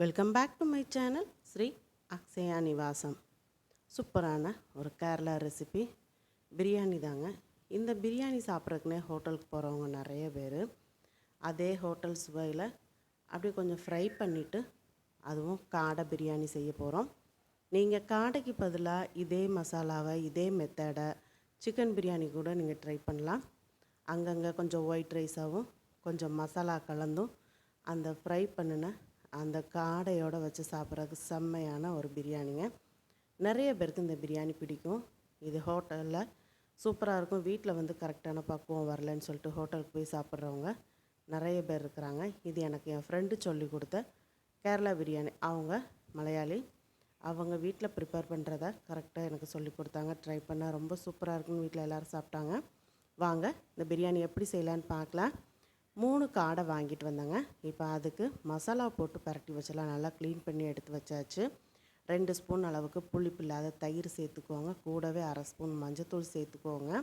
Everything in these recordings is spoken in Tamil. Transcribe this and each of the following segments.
Welcome back to my channel Shri Akshaya Nivasam. சூப்பரான ஒரு கேரளா ரெசிபி பிரியாணி தாங்க. இந்த பிரியாணி சாப்பிட்றதுக்குனே ஹோட்டலுக்கு போகிறவங்க நிறைய பேர் அதே ஹோட்டல் சுவையில் அப்படி கொஞ்சம் ஃப்ரை பண்ணிவிட்டு அதுவும் காடை பிரியாணி செய்ய போகிறோம். நீங்கள் காடைக்கு பதிலாக இதே மசாலாவை இதே மெத்தடை சிக்கன் பிரியாணி கூட நீங்கள் ட்ரை பண்ணலாம். அங்கங்கே கொஞ்சம் ஒயிட் ரைஸாகவும் கொஞ்சம் மசாலா கலந்தும் அந்த ஃப்ரை பண்ணின அந்த காடையோடு வச்சு சாப்பிட்றதுக்கு செம்மையான ஒரு பிரியாணிங்க. நிறைய பேருக்கு இந்த பிரியாணி பிடிக்கும். இது ஹோட்டலில் சூப்பராக இருக்கும். வீட்டில் வந்து கரெக்டான பக்குவம் வரலன்னு சொல்லிட்டு ஹோட்டலுக்கு போய் சாப்பிட்றவங்க நிறைய பேர் இருக்கிறாங்க. இது எனக்கு என் ஃப்ரெண்டு சொல்லி கொடுத்த கேரளா பிரியாணி. அவங்க மலையாளி. அவங்க வீட்டில் ப்ரிப்பேர் பண்ணுறத கரெக்டாக எனக்கு சொல்லி கொடுத்தாங்க. ட்ரை பண்ண ரொம்ப சூப்பராக இருக்குன்னு வீட்டில் எல்லோரும் சாப்பிட்டாங்க. வாங்க இந்த பிரியாணி எப்படி செய்யலான்னு பார்க்கலாம். 3 காடை வாங்கிட்டு வந்தேங்க. இப்போ அதுக்கு மசாலா போட்டு பரட்டி வச்சிடலாம். நல்லா க்ளீன் பண்ணி எடுத்து வச்சாச்சு. 2 ஸ்பூன் அளவுக்கு புளிப்பு இல்லாத தயிர் சேர்த்துக்கோங்க. கூடவே 1/2 ஸ்பூன் மஞ்சத்தூள் சேர்த்துக்கோங்க.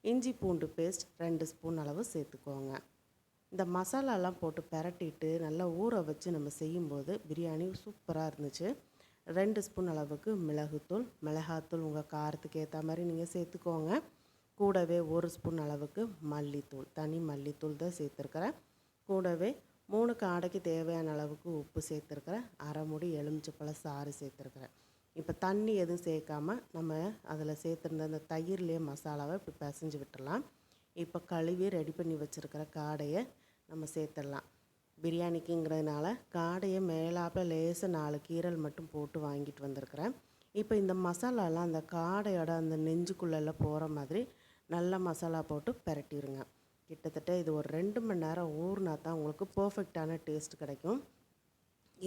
இஞ்சி பூண்டு பேஸ்ட் 2 ஸ்பூன் அளவு சேர்த்துக்கோங்க. இந்த மசாலாலாம் போட்டு பரட்டிட்டு நல்லா ஊற வச்சு நம்ம செய்யும்போது பிரியாணி சூப்பராக இருந்துச்சு. 2 ஸ்பூன் அளவுக்கு மிளகாத்தூள் உங்கள் காரத்துக்கு ஏற்ற மாதிரி நீங்கள் சேர்த்துக்கோங்க. கூடவே 1 ஸ்பூன் அளவுக்கு மல்லித்தூள், தனி மல்லித்தூள் தான் சேர்த்துருக்கிறேன். கூடவே 3 காடைக்கு தேவையான அளவுக்கு உப்பு சேர்த்துருக்கிறேன். 1/2 மூடி எலுமிச்சப்பழ சாறு சேர்த்துருக்கிறேன். இப்போ தண்ணி எதுவும் சேர்க்காம நம்ம அதில் சேர்த்துருந்த அந்த தயிர்லேயே மசாலாவை இப்போ பிசைஞ்சு விட்டுடலாம். இப்போ கழுவி ரெடி பண்ணி வச்சுருக்கிற காடையை நம்ம சேர்த்துடலாம். பிரியாணிக்குங்கிறதுனால காடையை மேலாப்பில் லேசாக 4 கீரல் மட்டும் போட்டு வாங்கிட்டு வந்திருக்கிறேன். இப்போ இந்த மசாலாலாம் அந்த காடையோட அந்த நெஞ்சுக்குள்ளெல்லாம் போகிற மாதிரி நல்லா மசாலா போட்டு பரட்டிடுங்க. கிட்டத்தட்ட இது ஒரு 2 மணி நேரம் ஊறினா தான் உங்களுக்கு பர்ஃபெக்டான டேஸ்ட் கிடைக்கும்.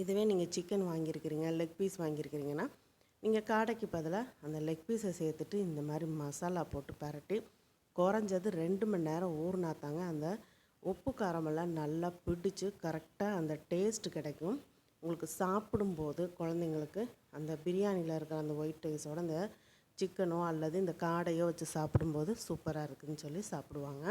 இதுவே நீங்கள் சிக்கன் வாங்கியிருக்கிறீங்க, லெக் பீஸ் வாங்கியிருக்கிறீங்கன்னா நீங்கள் காடைக்கு பதிலாக அந்த லெக் பீஸை சேர்த்துட்டு இந்த மாதிரி மசாலா போட்டு பரட்டி குறைஞ்சது 2 மணி நேரம் ஊறினா தாங்க அந்த உப்பு காரமெல்லாம் நல்லா பிடிச்சி கரெக்டாக அந்த டேஸ்ட்டு கிடைக்கும். உங்களுக்கு சாப்பிடும்போது குழந்தைங்களுக்கு அந்த பிரியாணியில் இருக்கிற அந்த ஒயிட் ரைஸோட அந்த சிக்கனோ அல்லது இந்த காடையோ வச்சு சாப்பிடும்போது சூப்பராக இருக்குதுன்னு சொல்லி சாப்பிடுவாங்க.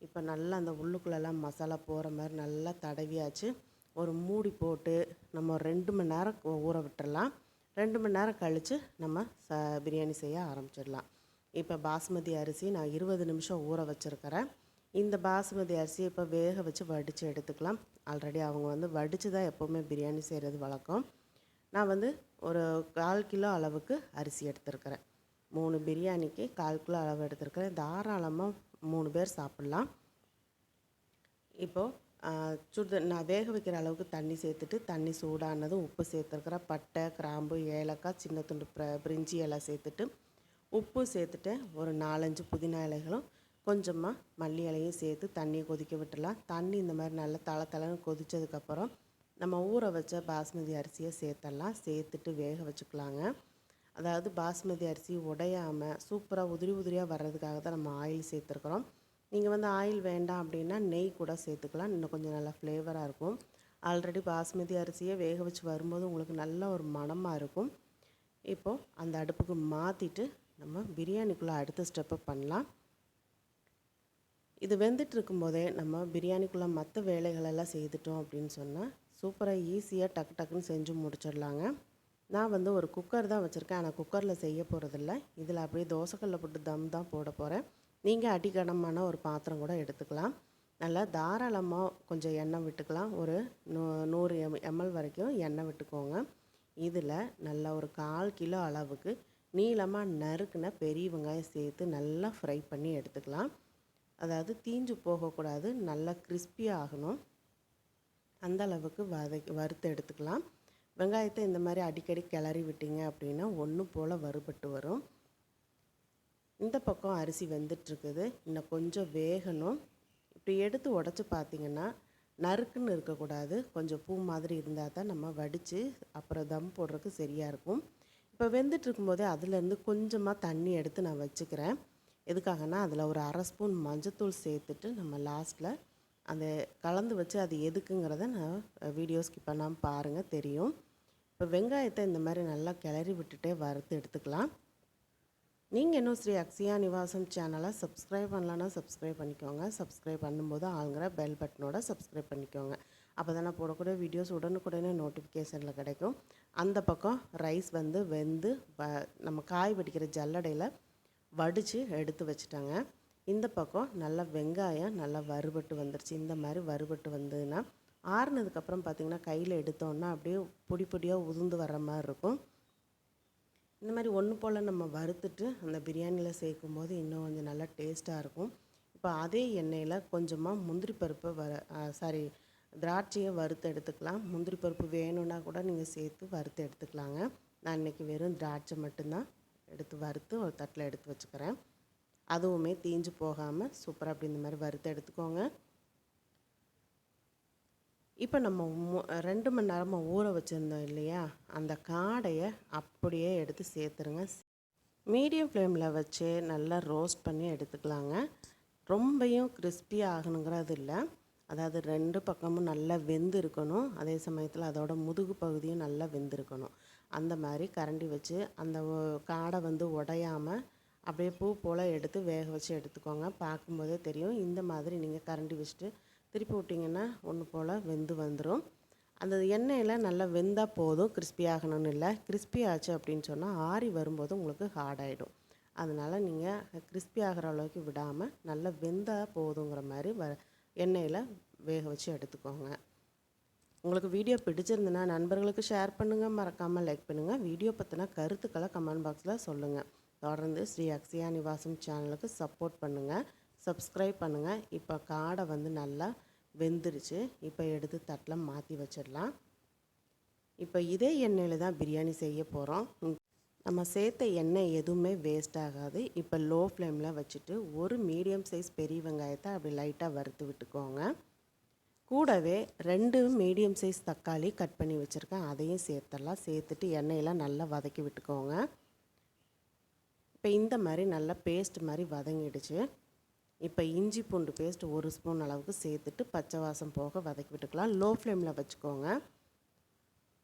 இப்போ நல்லா அந்த உள்ளுக்குள்ளெல்லாம் மசாலா போகிற மாதிரி நல்லா தடவியாச்சு. ஒரு மூடி போட்டு நம்ம 2 மணி நேரம் ஊற விட்டுறலாம். 2 மணி நேரம் கழித்து நம்ம பிரியாணி செய்ய ஆரம்பிச்சிடலாம். இப்போ பாஸ்மதி அரிசி நான் 20 நிமிஷம் ஊற வச்சுருக்கிறேன். இந்த பாஸ்மதி அரிசியை இப்போ வேக வச்சு வடித்து எடுத்துக்கலாம். ஆல்ரெடி அவங்க வந்து வடித்து தான் எப்போவுமே பிரியாணி செய்கிறது வழக்கம். நான் வந்து ஒரு 1/4 கிலோ அளவுக்கு அரிசி எடுத்துருக்கிறேன். 3 பிரியாணிக்கு 1/4 கிலோ அளவு எடுத்துருக்கிறேன். தாராளமாக 3 பேர் சாப்பிட்லாம். இப்போது நான் வேக வைக்கிற அளவுக்கு தண்ணி சேர்த்துட்டு தண்ணி சூடானதும் உப்பு சேர்த்துருக்கிறேன். பட்டை, கிராம்பு, ஏலக்காய், சின்ன துண்டு பிரிஞ்சி எல்லாம் சேர்த்துட்டு உப்பு சேர்த்துட்டு ஒரு 4-5 புதினா இலைகளும் கொஞ்சமாக மல்லி இலையும் சேர்த்து தண்ணியை கொதிக்க விட்டுடலாம். தண்ணி இந்த மாதிரி நல்லா தளன்னு கொதித்ததுக்கப்புறம் நம்ம ஊற வச்ச பாஸ்மதி அரிசியை சேர்த்துடலாம். சேர்த்துட்டு வேக வச்சுக்கலாங்க. அதாவது பாஸ்மதி அரிசி உடையாமல் சூப்பராக உதிரியாக வர்றதுக்காக தான் நம்ம ஆயில் சேர்த்துருக்குறோம். நீங்கள் வந்து ஆயில் வேண்டாம் அப்படின்னா நெய் கூட சேர்த்துக்கலாம். இன்னும் கொஞ்சம் நல்லா ஃப்ளேவராக இருக்கும். ஆல்ரெடி பாஸ்மதி அரிசியை வேக வச்சு வரும்போது உங்களுக்கு நல்ல ஒரு மணமாக இருக்கும். இப்போது அந்த அடுப்புக்கு மாற்றிட்டு நம்ம பிரியாணிக்குள்ளே அடுத்த ஸ்டெப்பை பண்ணலாம். இது வெந்துட்டு இருக்கும்போதே நம்ம பிரியாணிக்குள்ளே மற்ற வேலைகளெல்லாம் செய்துட்டோம் அப்படின்னு சொன்னால் சூப்பராக ஈஸியாக டக்குன்னு செஞ்சு முடிச்சிடலாங்க. நான் வந்து ஒரு குக்கர் தான் வச்சுருக்கேன். ஆனால் குக்கரில் செய்ய போகிறதில்ல. இதில் அப்படியே தோசைக்கல்லில் போட்டு தம் தான் போட போகிறேன். நீங்கள் அடிக்கனமான ஒரு பாத்திரம் கூட எடுத்துக்கலாம். நல்லா தாராளமாக கொஞ்சம் எண்ணெய் விட்டுக்கலாம். ஒரு 100 ml வரைக்கும் எண்ணெய் விட்டுக்கோங்க. இதில் நல்லா ஒரு 1/4 கிலோ அளவுக்கு நீளமாக நறுக்குன பெரிய வெங்காயம் சேர்த்து நல்லா ஃப்ரை பண்ணி எடுத்துக்கலாம். அதாவது தீஞ்சு போகக்கூடாது, நல்லா கிறிஸ்பியாக ஆகணும். அந்த அளவுக்கு வறுத்து எடுத்துக்கலாம். வெங்காயத்தை இந்த மாதிரி அடிக்கடி கிளறி விட்டீங்க அப்படின்னா ஒன்று போல் வறுபட்டு வரும். இந்த பக்கம் அரிசி வெந்துட்டுருக்குது. இன்னும் கொஞ்சம் வேகணும். இப்படி எடுத்து உடச்சி பார்த்திங்கன்னா நறுக்குன்னு இருக்கக்கூடாது. கொஞ்சம் பூ மாதிரி இருந்தால் தான் நம்ம வடித்து அப்புறம் தம் போடுறதுக்கு சரியாக இருக்கும். இப்போ வெந்துட்டு இருக்கும்போதே அதுலேருந்து கொஞ்சமாக தண்ணி எடுத்து நான் வச்சுக்கிறேன். எதுக்காகனா அதில் ஒரு 1/2 ஸ்பூன் மஞ்சத்தூள் சேர்த்துட்டு நம்ம லாஸ்ட்டில் அந்த கலந்து வச்சு அது எதுக்குங்கிறத நான் வீடியோ ஸ்கிப் பண்ணாமல் பாருங்கள், தெரியும். இப்போ வெங்காயத்தை இந்த மாதிரி நல்லா கிளறி விட்டுட்டே வறுத்து எடுத்துக்கலாம். நீங்கள் இன்னும் ஸ்ரீ அக்ஷயா நிவாசம் சேனலை சப்ஸ்கிரைப் பண்ணலன்னா சப்ஸ்கிரைப் பண்ணிக்கோங்க. சப்ஸ்கிரைப் பண்ணும்போது ஆளுங்கிற பெல் பட்டனோட சப்ஸ்கிரைப் பண்ணிக்கோங்க. அப்போ தான் நான் போடக்கூடிய வீடியோஸ் உடனுக்குடனே நோட்டிஃபிகேஷனில் கிடைக்கும். அந்த பக்கம் ரைஸ் வந்து வெந்து நம்ம காய் வடிக்கிற ஜல்லடையில் வடித்து எடுத்து வச்சுட்டாங்க. இந்த பக்கம் நல்லா வெங்காயம் நல்லா வறுபட்டு வந்துருச்சு. இந்த மாதிரி வறுபட்டு வந்ததுன்னா ஆறுனதுக்கப்புறம் பார்த்திங்கன்னா கையில் எடுத்தோன்னா அப்படியே பொடி பொடியாக உதிர்ந்து வர்ற மாதிரி இருக்கும். இந்த மாதிரி ஒன்று போல் நம்ம வறுத்துட்டு அந்த பிரியாணியில் சேர்க்கும் போது இன்னும் கொஞ்சம் நல்லா டேஸ்ட்டாக இருக்கும். இப்போ அதே எண்ணெயில் கொஞ்சமாக முந்திரி பருப்பை திராட்சையை வறுத்து எடுத்துக்கலாம். முந்திரி பருப்பு வேணும்னா கூட நீங்கள் சேர்த்து வறுத்து எடுத்துக்கலாங்க. நான் இன்றைக்கி வெறும் திராட்சை மட்டும்தான் எடுத்து வறுத்து ஒரு தட்டில் எடுத்து வச்சுக்கிறேன். அதுவுமே தீஞ்சு போகாமல் சூப்பராக அப்படி இந்த மாதிரி வறுத்து எடுத்துக்கோங்க. இப்போ நம்ம 2 மணி நேரமாக ஊற வச்சுருந்தோம் இல்லையா, அந்த காடையை அப்படியே எடுத்து சேர்த்துருங்க. மீடியம் ஃப்ளேமில் வச்சு நல்லா ரோஸ்ட் பண்ணி எடுத்துக்கலாங்க. ரொம்பையும் கிறிஸ்பியாக ஆகணுங்கிறது இல்லை. அதாவது 2 பக்கமும் நல்லா வெந்து இருக்கணும். அதே சமயத்தில் அதோட முதுகு பகுதியும் நல்லா வெந்திருக்கணும். அந்த மாதிரி கரண்டி வச்சு அந்த காடை வந்து உடையாமல் அப்படியே பூ போல் எடுத்து வேக வச்சு எடுத்துக்கோங்க. பார்க்கும்போதே தெரியும். இந்த மாதிரி நீங்கள் கரண்டி வச்சுட்டு திருப்பி விட்டிங்கன்னா ஒன்று போல் வெந்து வந்துடும். அந்த எண்ணெயில் நல்லா வெந்தால் போதும், கிறிஸ்பி ஆகணும்னு இல்லை. கிறிஸ்பி ஆச்சு அப்படின்னு சொன்னால் ஆறி வரும்போது உங்களுக்கு ஹார்ட் ஆகிடும். அதனால் நீங்கள் கிறிஸ்பி ஆகிற அளவுக்கு விடாமல் நல்லா வெந்தால் போதுங்கிற மாதிரி எண்ணெயில் வேக வச்சு எடுத்துக்கோங்க. உங்களுக்கு வீடியோ பிடிச்சிருந்துன்னா நண்பர்களுக்கு ஷேர் பண்ணுங்கள், மறக்காமல் லைக் பண்ணுங்கள். வீடியோ பற்றின கருத்துக்களை கமெண்ட் பாக்ஸில் சொல்லுங்கள். தொடர்ந்து ஸ்ரீ அக்ஷயா நிவாசம் சேனலுக்கு சப்போர்ட் பண்ணுங்கள், சப்ஸ்கிரைப் பண்ணுங்கள். இப்போ காடை வந்து நல்லா வெந்துருச்சு. இப்போ எடுத்து தட்டில் மாற்றி வச்சிடலாம். இப்போ இதே எண்ணெயில் தான் பிரியாணி செய்ய போகிறோம். நம்ம சேர்த்த எண்ணெய் எதுவுமே வேஸ்ட் ஆகாது. இப்போ லோ ஃப்ளேமில் வச்சுட்டு ஒரு மீடியம் சைஸ் பெரிய வெங்காயத்தை அப்படி லைட்டாக வறுத்து விட்டுக்கோங்க. கூடவே 2 மீடியம் சைஸ் தக்காளி கட் பண்ணி வச்சுருக்கேன், அதையும் சேர்த்துடலாம். சேர்த்துட்டு எண்ணெயெல்லாம் நல்லா வதக்கி விட்டுக்கோங்க. இப்போ இந்த மாதிரி நல்லா பேஸ்ட் மாதிரி வதங்கிடுச்சு. இப்போ இஞ்சி பூண்டு பேஸ்ட் 1 ஸ்பூன் அளவுக்கு சேர்த்துட்டு பச்சை வாசம் போக வதக்கி விட்டுக்கலாம். லோ ஃப்ளேமில் வச்சுக்கோங்க.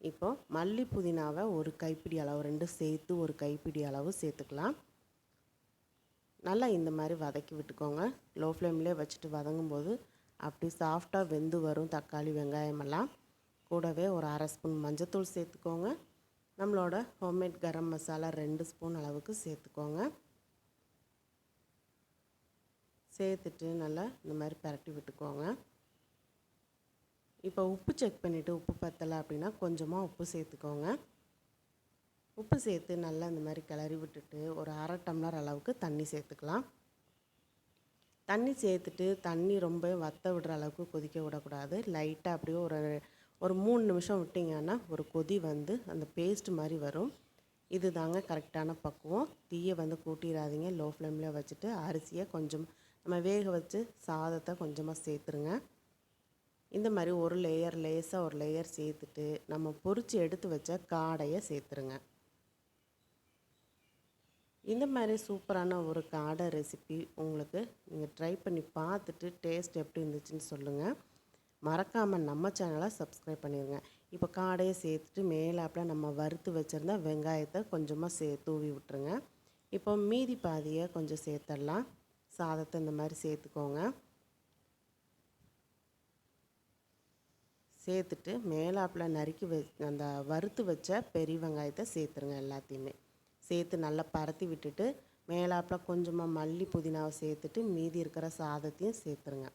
இப்போது மல்லி புதினாவை ஒரு கைப்பிடி அளவு 2 சேர்த்து ஒரு கைப்பிடி அளவு சேர்த்துக்கலாம். நல்லா இந்த மாதிரி வதக்கி விட்டுக்கோங்க. லோ ஃப்ளேம்லேயே வச்சுட்டு வதங்கும்போது அப்படி சாஃப்டாக வெந்து வரும் தக்காளி வெங்காயமெல்லாம். கூடவே ஒரு 1/2 ஸ்பூன் மஞ்சத்தூள் சேர்த்துக்கோங்க. நம்மளோட ஹோம்மேட் கரம் மசாலா 2 ஸ்பூன் அளவுக்கு சேர்த்துக்கோங்க. சேர்த்துட்டு நல்லா இந்த மாதிரி பரட்டி விட்டுக்கோங்க. இப்போ உப்பு செக் பண்ணிவிட்டு உப்பு பத்தலை அப்படின்னா கொஞ்சமாக உப்பு சேர்த்துக்கோங்க. உப்பு சேர்த்து நல்லா இந்த மாதிரி கிளறி விட்டுட்டு ஒரு 1/2 டம்ளர் அளவுக்கு தண்ணி சேர்த்துக்கலாம். தண்ணி சேர்த்துட்டு தண்ணி ரொம்ப வற்ற விடுற அளவுக்கு கொதிக்க விடக்கூடாது. லைட்டாக அப்படியே ஒரு 3 நிமிஷம் விட்டிங்கன்னா ஒரு கொதி வந்து அந்த பேஸ்ட் மாதிரி வரும். இது தாங்க கரெக்டான பக்குவம். தீயை வந்து கூட்டிடாதீங்க. லோ ஃப்ளேமில் வச்சுட்டு அரிசியை கொஞ்சம் நம்ம வேக வச்சு சாதத்தை கொஞ்சமாக சேர்த்துருங்க. இந்த மாதிரி ஒரு லேயர் ஒரு லேயர் சேர்த்துட்டு நம்ம பொரித்து எடுத்து வச்ச காடையை சேர்த்துருங்க. இந்த மாதிரி சூப்பரான ஒரு காடை ரெசிபி உங்களுக்கு நீங்கள் ட்ரை பண்ணி பார்த்துட்டு டேஸ்ட் எப்படி இருந்துச்சுன்னு சொல்லுங்கள். மறக்காமல் நம்ம சேனலை சப்ஸ்கிரைப் பண்ணிடுங்க. இப்போ காடையை சேர்த்துட்டு மேலாப்பில் நம்ம வறுத்து வச்சுருந்தா வெங்காயத்தை கொஞ்சமாக தூவி விட்டுருங்க. இப்போ மீதி பாதியை கொஞ்சம் சேர்த்துடலாம். சாதத்தை இந்த மாதிரி சேர்த்துக்கோங்க. சேர்த்துட்டு மேலாப்பில் நறுக்கி அந்த வறுத்து வச்ச பெரிய வெங்காயத்தை சேர்த்துருங்க. எல்லாத்தையுமே சேர்த்து நல்லா பரத்தி விட்டுட்டு மேலாப்பில் கொஞ்சமாக மல்லி புதினாவை சேர்த்துட்டு மீதி இருக்கிற சாதத்தையும் சேர்த்துருங்க.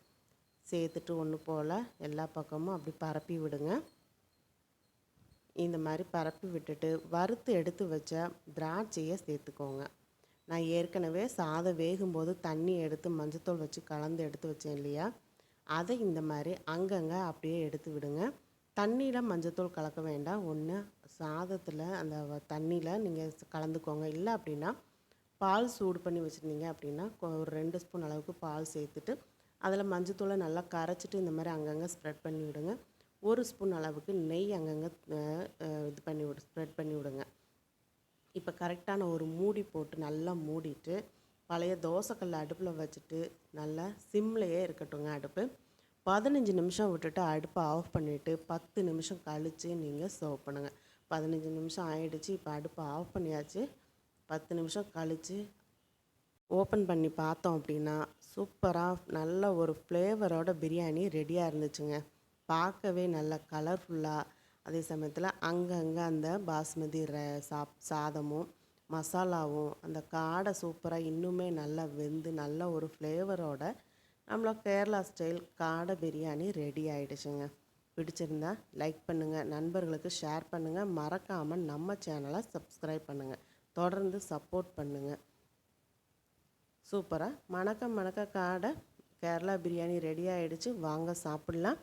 சேர்த்துட்டு ஒன்று போல் எல்லா பக்கமும் அப்படி பரப்பி விடுங்க. இந்த மாதிரி பரப்பி விட்டுட்டு வறுத்து எடுத்து வச்ச திராட்சையை சேர்த்துக்கோங்க. நான் ஏற்கனவே சாதம் வேகும்போது தண்ணி எடுத்து மஞ்சத்தூள் வச்சு கலந்து எடுத்து வச்சேன் இல்லையா, அதை இந்த மாதிரி அங்கங்கே அப்படியே எடுத்து விடுங்க. தண்ணியில் மஞ்சத்தூள் கலக்க வேண்டாம். ஒன்று சாதத்தில் அந்த தண்ணியில் நீங்கள் கலந்துக்கோங்க. இல்லை அப்படின்னா பால் சூடு பண்ணி வச்சுருந்தீங்க அப்படின்னா ஒரு 2 ஸ்பூன் அளவுக்கு பால் சேர்த்துட்டு அதில் மஞ்சத்தூளை நல்லா கரைச்சிட்டு இந்த மாதிரி அங்கங்கே ஸ்ப்ரெட் பண்ணி விடுங்க. 1 ஸ்பூன் அளவுக்கு நெய் அங்கங்கே ஸ்ப்ரெட் பண்ணி விடுங்க. இப்போ கரெக்டான ஒரு மூடி போட்டு நல்லா மூடிட்டு பழைய தோசைக்கல்ல அடுப்பில் வச்சுட்டு நல்லா சிம்லையே இருக்கட்டுங்க அடுப்பு. 15 நிமிஷம் விட்டுட்டு அடுப்பை ஆஃப் பண்ணிவிட்டு 10 நிமிஷம் கழித்து நீங்கள் சர்வ் பண்ணுங்கள். 15 நிமிஷம் ஆகிடுச்சு. இப்போ அடுப்பை ஆஃப் பண்ணியாச்சு. 10 நிமிஷம் கழித்து ஓப்பன் பண்ணி பார்த்தோம் அப்படின்னா சூப்பராக நல்ல ஒரு ஃப்ளேவரோட பிரியாணி ரெடியாக இருந்துச்சுங்க. பார்க்கவே நல்ல கலர்ஃபுல்லாக, அதே சமயத்தில் அங்கங்கே அந்த பாஸ்மதி சாதமும் மசாலாவும் அந்த காடை சூப்பராக இன்னுமே நல்லா வெந்து நல்ல ஒரு ஃப்ளேவரோட நம்மள கேரளா ஸ்டைல் காடை பிரியாணி ரெடி ஆயிடுச்சுங்க. பிடிச்சிருந்தா லைக் பண்ணுங்கள், நண்பர்களுக்கு ஷேர் பண்ணுங்கள், மறக்காமல் நம்ம சேனலை சப்ஸ்கிரைப் பண்ணுங்கள், தொடர்ந்து சப்போர்ட் பண்ணுங்கள். சூப்பராக மணக்க மணக்க காடை கேரளா பிரியாணி ரெடி ஆகிடுச்சு. வாங்க சாப்பிட்லாம்.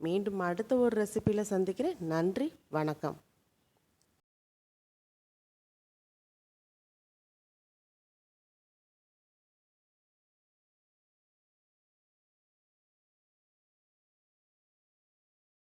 மீண்டும் அடுத்த ஒரு ரெசிப்பியில் சந்திக்கிறேன். நன்றி, வணக்கம்.